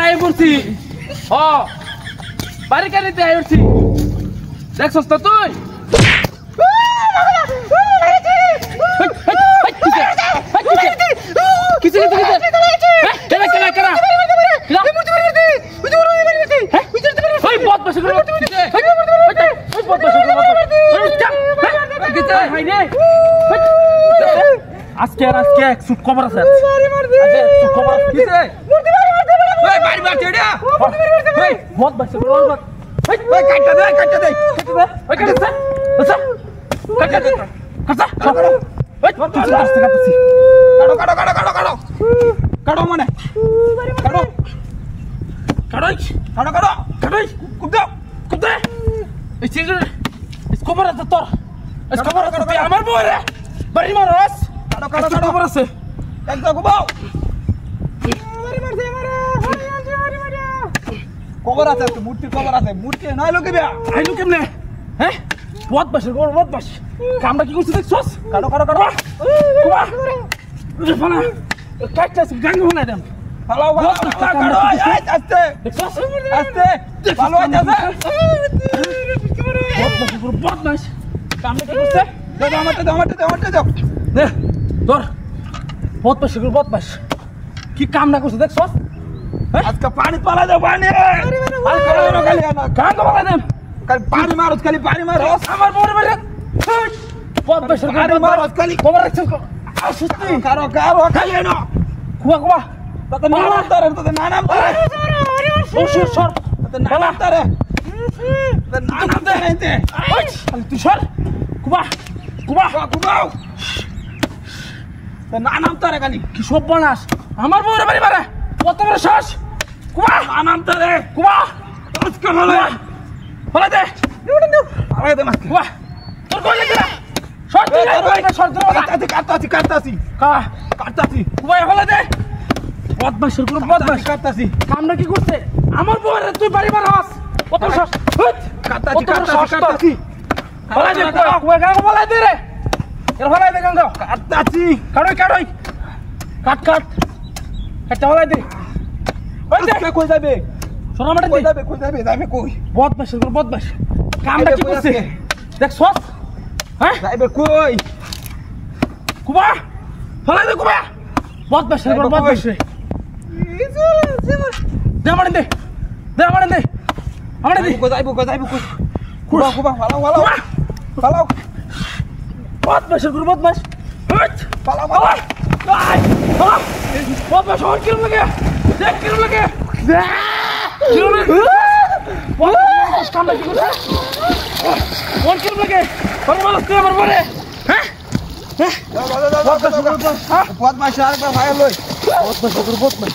আয় পড়ছি ও বাড়ি কানিতে আয় পড়ছি দেখছস তো তুই কিছু আজকে আর আজকে এক সুট কভার আছে সুট কভার আছে ওই বাড়ি বাড়ি এটা ওই বহুত বাচ্চা বল ওই কাটটা দে ওই কাটটা দে আচ্ছা কাটটা দে কাটটা ওই তুই রাস্তা কাটছি কাটো মানে কাটো কুদা এই চিজে কভার আছে তোর কভার আছে আমার বউরে বাড়ি মারস কাটো কভার আছে একদম কুবাও কভার আছে মূর্তি কভার আছে মূর্তি নাই লোকে বিয়া আইলো কেমনে হ্যাঁ বহুত বাস কামটা কি করছিস দেখছস কাটো কুবা ফালা কাটছস গাঙ্গ বানাই দেন ফালাও কাটো আস্তে আস্তে ভালো আছে বহুত বাস কামটা কি করছিস দাও আমারটা দাও দে ধর বহুত বাস কি কামটা করছিস দেখছস আজকে পানি পালা দাও পানি গাঙ্গ বানাই দেন পানি মারো আমার বড় মারে বহুত বাস মারো খালি কভার রাখছিস আসুস্তি কারো খালি না কুবা ততে নানাম তারে সর ততে নানাম তারে নাইতে খালি তুই সর কুবা তে নানাম তারে খালি কি সব বানাস আমার বউরে বাড়ি মারে কত বড় শ্বাস কুবা নানাম তারে কুবা আজকে ফলে দে না কুবা তোর কই লাগে সর কাটতাছি কুবা ফলে দে বদমাশের কোনো বদমাশ কাটতাছি কামটা কি করছে আমার বউরে তুই বাড়ি মারস কত শ্বাস কাটতাছি ফলে দে কুবা গাঙ্গ ফলে দে রে এর ফলে দে গাঙ্গ কাটতাছি কাটই কাটটা ফলে দে ওই দে কই যাবে সোনা মাঠে কই যাবে কই বদমাশের কোনো বদমাশ কামটা কি করছে দেখছস হ্যাঁ যাইবে কই কুবা ফলে দে কুবা বদমাশ রে দে আমারে দে কই যাইবো কুবা ফালাও বদমাশ ফালাও বদমাশ আর কিরম লাগে দেখ কিরম লাগে বদমাশ কামটা কি করছে কোন কিরম লাগে আমার বলে হ্যাঁ বদমাশ আর ভাই লই বদমাশ